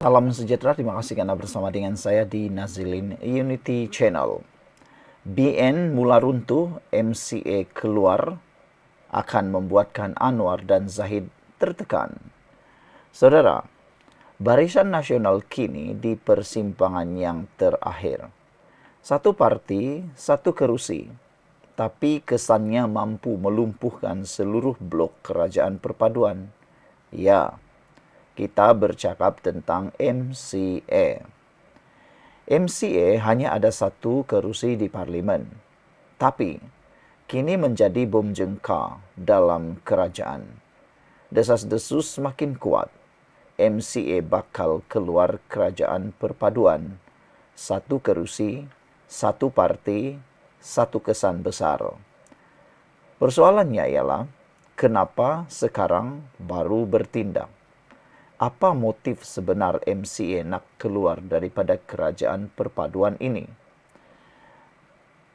Salam sejahtera, terima kasih karena bersama dengan saya di Nazilin Unity Channel. BN mula runtuh, MCA keluar, akan membuatkan Anwar dan Zahid tertekan. Saudara, Barisan Nasional kini di persimpangan yang terakhir. Satu parti, satu kerusi, tapi kesannya mampu melumpuhkan seluruh blok kerajaan perpaduan. Ya, kita bercakap tentang MCA. MCA hanya ada satu kerusi di parlimen, tapi kini menjadi bom jengka dalam kerajaan. Desas-desus semakin kuat. MCA bakal keluar kerajaan perpaduan. Satu kerusi, satu parti, satu kesan besar. Persoalannya ialah, kenapa sekarang baru bertindak? Apa motif sebenar MCA nak keluar daripada kerajaan perpaduan ini?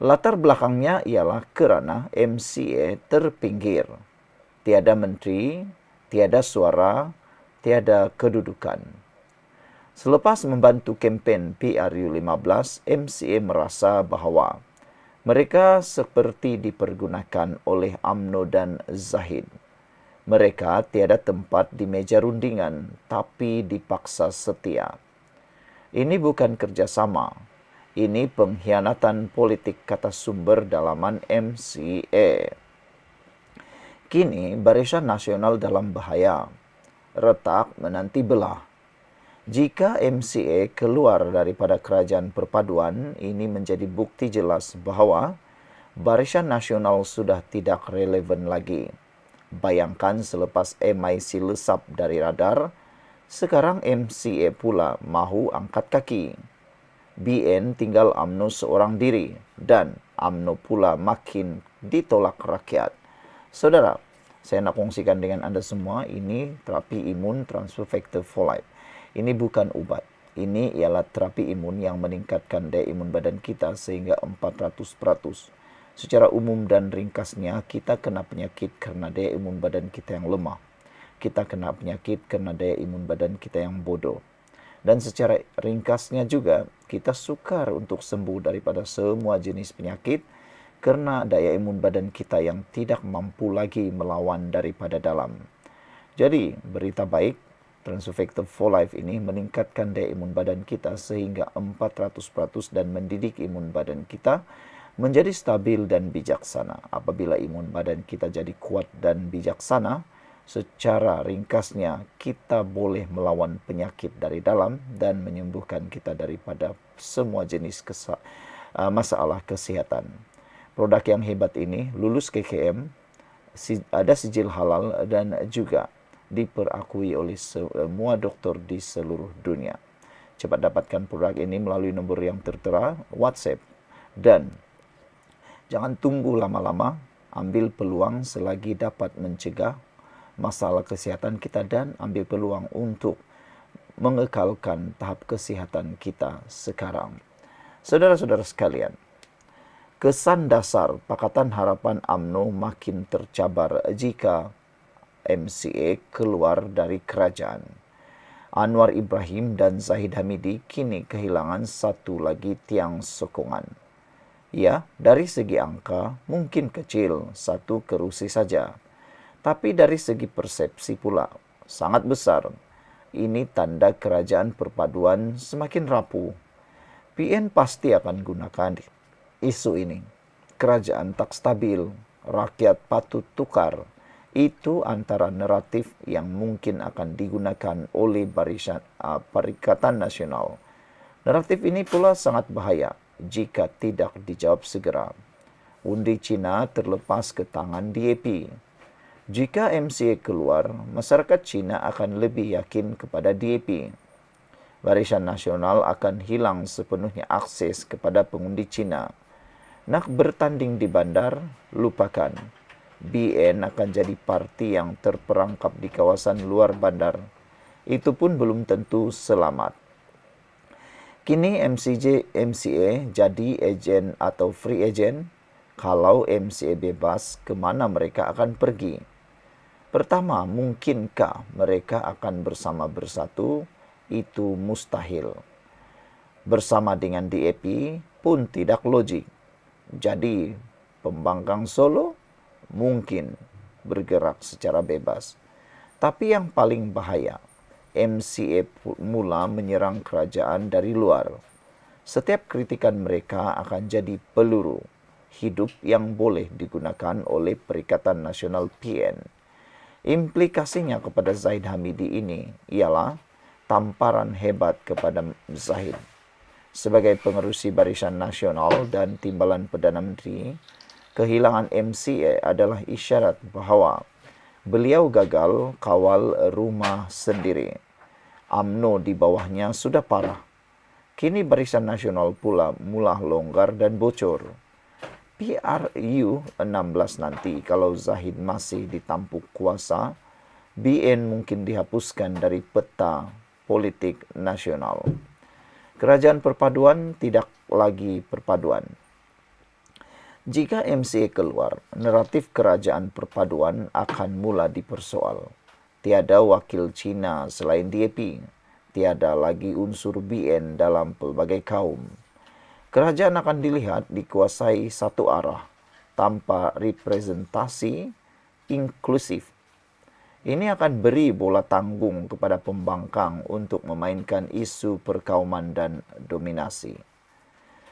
Latar belakangnya ialah kerana MCA terpinggir. Tiada menteri, tiada suara, tiada kedudukan. Selepas membantu kempen PRU15, MCA merasa bahawa mereka seperti dipergunakan oleh UMNO dan Zahid. Mereka tiada tempat di meja rundingan, tapi dipaksa setia. Ini bukan kerjasama. Ini pengkhianatan politik, kata sumber dalaman MCA. Kini Barisan Nasional dalam bahaya. Retak menanti belah. Jika MCA keluar daripada kerajaan perpaduan, ini menjadi bukti jelas bahawa Barisan Nasional sudah tidak relevan lagi. Bayangkan selepas MIC lesap dari radar, sekarang MCA pula mahu angkat kaki. BN tinggal UMNO seorang diri dan UMNO pula makin ditolak rakyat. Saudara, saya nak kongsikan dengan anda semua, ini terapi imun transfer factor folate. Ini bukan ubat. Ini ialah terapi imun yang meningkatkan daya imun badan kita sehingga 400%. Secara umum dan ringkasnya, kita kena penyakit kerana daya imun badan kita yang lemah. Kita kena penyakit kerana daya imun badan kita yang bodoh. Dan secara ringkasnya juga, kita sukar untuk sembuh daripada semua jenis penyakit kerana daya imun badan kita yang tidak mampu lagi melawan daripada dalam. Jadi, berita baik, transfer factor for life ini meningkatkan daya imun badan kita sehingga 400% dan mendidik imun badan kita menjadi stabil dan bijaksana. Apabila imun badan kita jadi kuat dan bijaksana, secara ringkasnya kita boleh melawan penyakit dari dalam dan menyembuhkan kita daripada semua jenis masalah kesihatan. Produk yang hebat ini lulus KKM, ada sijil halal dan juga diperakui oleh semua doktor di seluruh dunia. Cepat dapatkan produk ini melalui nombor yang tertera, WhatsApp, dan jangan tunggu lama-lama, ambil peluang selagi dapat mencegah masalah kesihatan kita dan ambil peluang untuk mengekalkan tahap kesihatan kita sekarang. Saudara-saudara sekalian, kesan dasar Pakatan Harapan UMNO makin tercabar jika MCA keluar dari kerajaan. Anwar Ibrahim dan Zahid Hamidi kini kehilangan satu lagi tiang sokongan. Ya, dari segi angka mungkin kecil, satu kerusi saja. Tapi dari segi persepsi pula sangat besar. Ini tanda kerajaan perpaduan semakin rapuh. PN pasti akan gunakan isu ini. Kerajaan tak stabil, rakyat patut tukar. Itu antara naratif yang mungkin akan digunakan oleh Perikatan Nasional. Naratif ini pula sangat bahaya jika tidak dijawab segera. Undi Cina terlepas ke tangan DAP. Jika MCA keluar, masyarakat Cina akan lebih yakin kepada DAP. Barisan Nasional akan hilang sepenuhnya akses kepada pengundi Cina. Nak bertanding di bandar, lupakan. BN akan jadi parti yang terperangkap di kawasan luar bandar. Itu pun belum tentu selamat. Kini MCA jadi ejen atau free agent. Kalau MCA bebas, ke mana mereka akan pergi? Pertama, mungkinkah mereka akan bersama bersatu itu mustahil. Bersama dengan DAP pun tidak logik. Jadi, pembangkang Solo mungkin bergerak secara bebas. Tapi yang paling bahaya, MCA mula menyerang kerajaan dari luar. Setiap kritikan mereka akan jadi peluru hidup yang boleh digunakan oleh Perikatan Nasional PN. Implikasinya kepada Zahid Hamidi ini ialah tamparan hebat kepada Zahid. Sebagai pengerusi Barisan Nasional dan timbalan Perdana Menteri, kehilangan MCA adalah isyarat bahawa beliau gagal kawal rumah sendiri. UMNO di bawahnya sudah parah. Kini Barisan Nasional pula mula longgar dan bocor. PRU 16 nanti kalau Zahid masih ditampuk kuasa, BN mungkin dihapuskan dari peta politik nasional. Kerajaan perpaduan tidak lagi perpaduan. Jika MCA keluar, naratif kerajaan perpaduan akan mula dipersoal. Tiada wakil Cina selain DAP. Tiada lagi unsur BN dalam pelbagai kaum. Kerajaan akan dilihat dikuasai satu arah tanpa representasi inklusif. Ini akan beri bola tanggung kepada pembangkang untuk memainkan isu perkauman dan dominasi.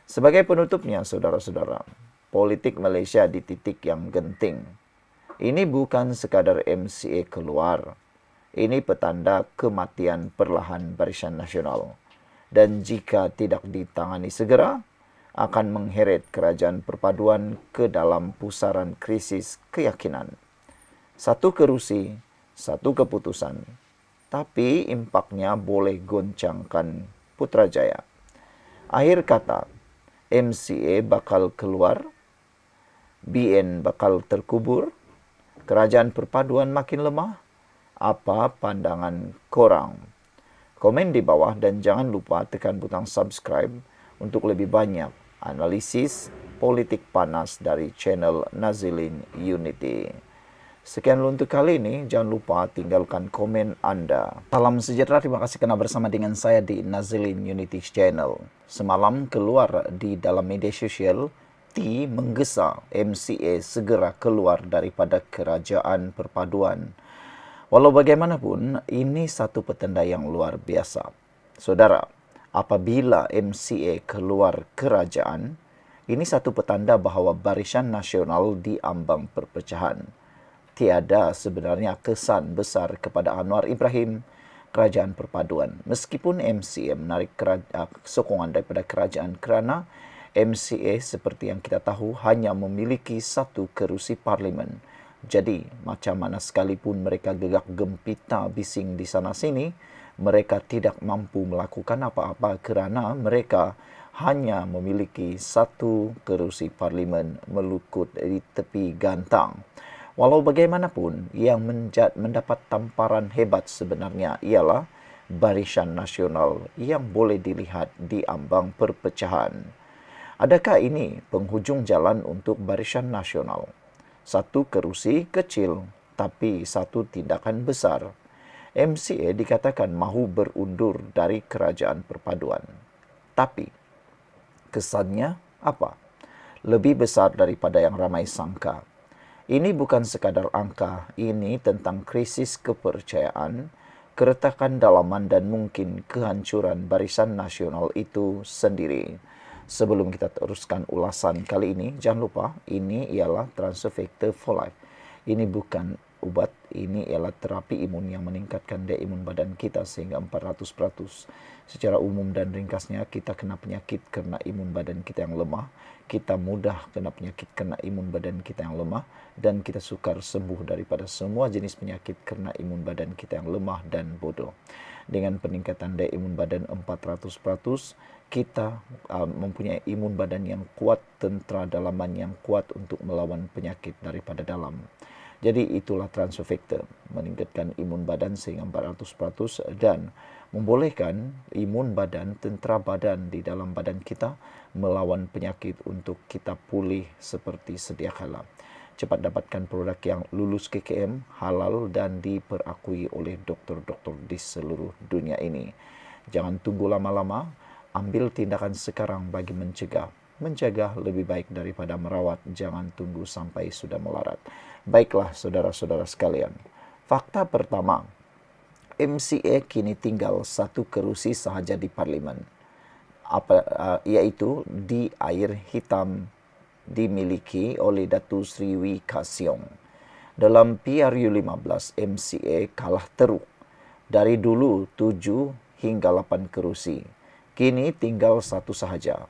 Sebagai penutupnya, saudara-saudara, politik Malaysia di titik yang genting. Ini bukan sekadar MCA keluar. Ini petanda kematian perlahan Barisan Nasional. Dan jika tidak ditangani segera, akan mengheret kerajaan perpaduan ke dalam pusaran krisis keyakinan. Satu kerusi, satu keputusan. Tapi impaknya boleh goncangkan Putrajaya. Akhir kata, MCA bakal keluar, BN bakal terkubur, kerajaan perpaduan makin lemah. Apa pandangan korang? Komen di bawah dan jangan lupa tekan butang subscribe untuk lebih banyak analisis politik panas dari channel Nazilin Unity. Sekian untuk kali ini, jangan lupa tinggalkan komen Anda. Salam sejahtera, terima kasih kerana bersama dengan saya di Nazilin Unity Channel. Semalam keluar di dalam media sosial, T menggesa MCA segera keluar daripada kerajaan perpaduan. Walau bagaimanapun, ini satu petanda yang luar biasa. Saudara, apabila MCA keluar kerajaan, ini satu petanda bahawa Barisan Nasional diambang perpecahan. Tiada sebenarnya kesan besar kepada Anwar Ibrahim, kerajaan perpaduan. Meskipun MCA menarik sokongan daripada kerajaan kerana MCA seperti yang kita tahu hanya memiliki satu kerusi parlimen. Jadi, macam mana sekalipun mereka gegak gempita bising di sana-sini, mereka tidak mampu melakukan apa-apa kerana mereka hanya memiliki satu kerusi parlimen melukut di tepi gantang. Walau bagaimanapun, yang mendapat tamparan hebat sebenarnya ialah Barisan Nasional yang boleh dilihat di ambang perpecahan. Adakah ini penghujung jalan untuk Barisan Nasional? Satu kerusi kecil, tapi satu tindakan besar. MCA dikatakan mahu berundur dari kerajaan perpaduan. Tapi, kesannya apa? Lebih besar daripada yang ramai sangka. Ini bukan sekadar angka, ini tentang krisis kepercayaan, keretakan dalaman dan mungkin kehancuran Barisan Nasional itu sendiri. Sebelum kita teruskan ulasan kali ini, jangan lupa ini ialah transfer factor for life. Ini bukan ubat, ini ialah terapi imun yang meningkatkan daya imun badan kita sehingga 400%. Secara umum dan ringkasnya, kita kena penyakit kerana imun badan kita yang lemah. Kita mudah kena penyakit kerana imun badan kita yang lemah. Dan kita sukar sembuh daripada semua jenis penyakit kerana imun badan kita yang lemah dan bodoh. Dengan peningkatan daya imun badan 400%, kita mempunyai imun badan yang kuat, tentera dalaman yang kuat untuk melawan penyakit daripada dalam. Jadi itulah transfer factor, meningkatkan imun badan sehingga 400% dan membolehkan imun badan, tentera badan di dalam badan kita melawan penyakit untuk kita pulih seperti sedia kala. Cepat dapatkan produk yang lulus KKM, halal dan diperakui oleh doktor-doktor di seluruh dunia ini. Jangan tunggu lama-lama, ambil tindakan sekarang bagi mencegah. Mencegah lebih baik daripada merawat, jangan tunggu sampai sudah melarat. Baiklah saudara-saudara sekalian, fakta pertama, MCA kini tinggal satu kerusi sahaja di parlimen, yaitu di air hitam dimiliki oleh Datu Sri Wee Ka Siong. Dalam PRU 15, MCA kalah teruk. Dari dulu 7 hingga 8 kerusi, kini tinggal satu sahaja.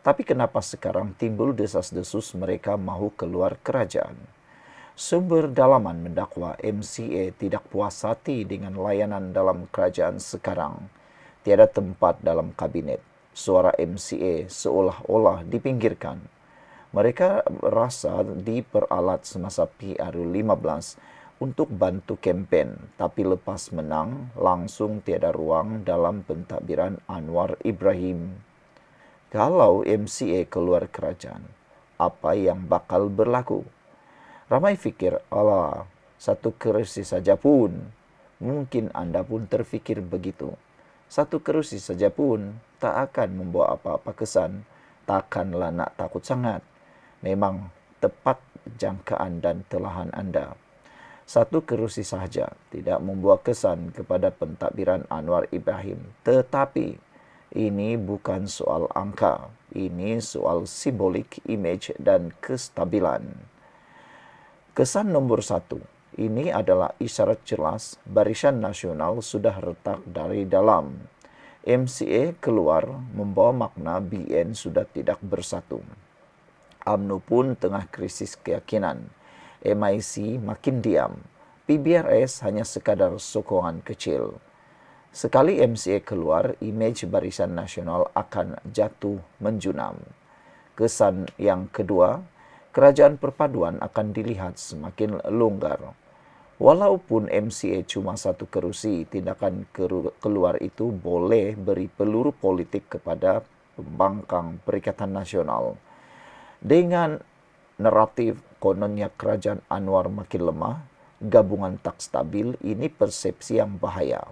Tapi kenapa sekarang timbul desas-desus mereka mahu keluar kerajaan? Sumber dalaman mendakwa MCA tidak puas hati dengan layanan dalam kerajaan sekarang. Tiada tempat dalam kabinet. Suara MCA seolah-olah dipinggirkan. Mereka rasa diperalat semasa PRU 15 untuk bantu kempen, tapi lepas menang, langsung tiada ruang dalam pentadbiran Anwar Ibrahim. Kalau MCA keluar kerajaan, apa yang bakal berlaku? Ramai fikir, alah, satu kerusi saja pun. Mungkin anda pun terfikir begitu. Satu kerusi saja pun tak akan membawa apa-apa kesan. Takkanlah nak takut sangat. Memang tepat jangkaan dan telahan anda. Satu kerusi sahaja tidak membuat kesan kepada pentadbiran Anwar Ibrahim. Tetapi ini bukan soal angka. Ini soal simbolik, imej dan kestabilan. Kesan nombor 1. Ini adalah isyarat jelas Barisan Nasional sudah retak dari dalam. MCA keluar membawa makna BN sudah tidak bersatu. UMNO pun tengah krisis keyakinan. MIC makin diam. PBRS hanya sekadar sokongan kecil. Sekali MCA keluar, imej Barisan Nasional akan jatuh menjunam. Kesan yang kedua, kerajaan perpaduan akan dilihat semakin longgar. Walaupun MCA cuma satu kerusi, tindakan keluar itu boleh beri peluru politik kepada pembangkang Perikatan Nasional. Dengan naratif kononnya kerajaan Anwar makin lemah, gabungan tak stabil, ini persepsi yang bahaya.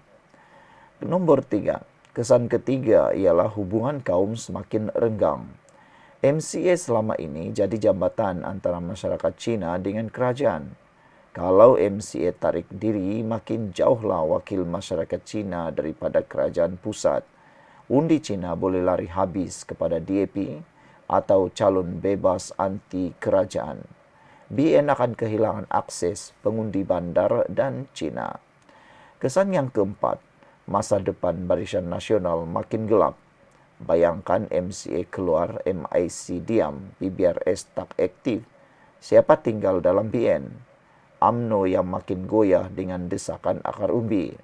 Nomor 3, kesan ketiga ialah hubungan kaum semakin renggang. MCA selama ini jadi jambatan antara masyarakat Cina dengan kerajaan. Kalau MCA tarik diri, makin jauhlah wakil masyarakat Cina daripada kerajaan pusat. Undi Cina boleh lari habis kepada DAP atau calon bebas anti kerajaan. BN akan kehilangan akses pengundi bandar dan Cina. Kesan yang keempat, masa depan Barisan Nasional makin gelap. Bayangkan MCA keluar, MIC diam, PBRS tak aktif. Siapa tinggal dalam BN? UMNO yang makin goyah dengan desakan akar umbi.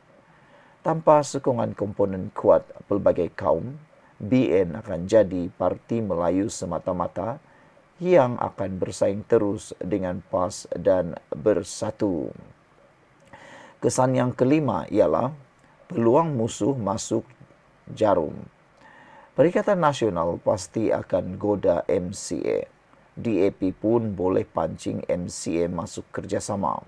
Tanpa sokongan komponen kuat pelbagai kaum, BN akan jadi parti Melayu semata-mata yang akan bersaing terus dengan PAS dan Bersatu. Kesan yang kelima ialah peluang musuh masuk jarum. Perikatan Nasional pasti akan goda MCA. DAP pun boleh pancing MCA masuk kerjasama.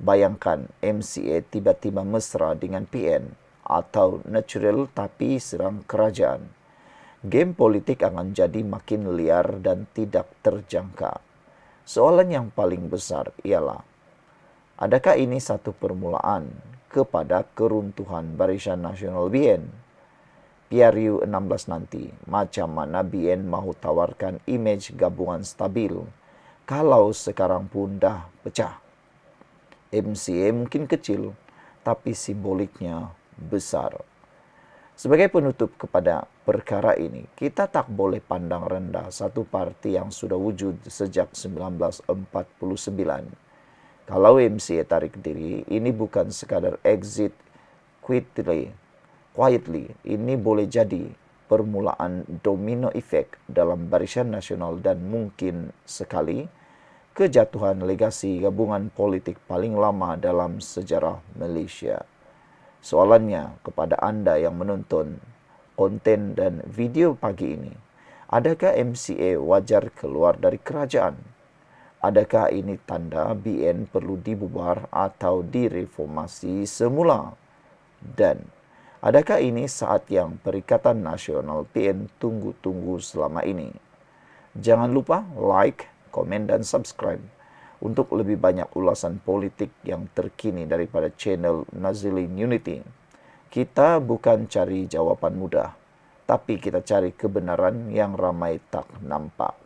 Bayangkan MCA tiba-tiba mesra dengan PN atau natural tapi serang kerajaan. Game politik akan jadi makin liar dan tidak terjangka. Soalan yang paling besar ialah, adakah ini satu permulaan kepada keruntuhan Barisan Nasional BN? PRU 16 nanti, macam mana BN mahu tawarkan imej gabungan stabil kalau sekarang pun dah pecah? MCA mungkin kecil, tapi simboliknya besar. Sebagai penutup kepada perkara ini, kita tak boleh pandang rendah satu parti yang sudah wujud sejak 1949. Kalau MCA tarik diri, ini bukan sekadar exit quietly. Ini boleh jadi permulaan domino effect dalam Barisan Nasional dan mungkin sekali kejatuhan legasi gabungan politik paling lama dalam sejarah Malaysia. Soalannya kepada anda yang menonton konten dan video pagi ini, adakah MCA wajar keluar dari kerajaan? Adakah ini tanda BN perlu dibubar atau direformasi semula? Dan Adakah ini saat yang Perikatan Nasional PN tunggu-tunggu selama ini? Jangan lupa like, komen, dan subscribe untuk lebih banyak ulasan politik yang terkini daripada channel Nazilin Unity. Kita bukan cari jawaban mudah, tapi kita cari kebenaran yang ramai tak nampak.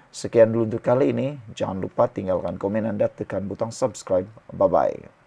Sekian dulu untuk kali ini. Jangan lupa tinggalkan komen Anda, tekan butang subscribe. Bye-bye.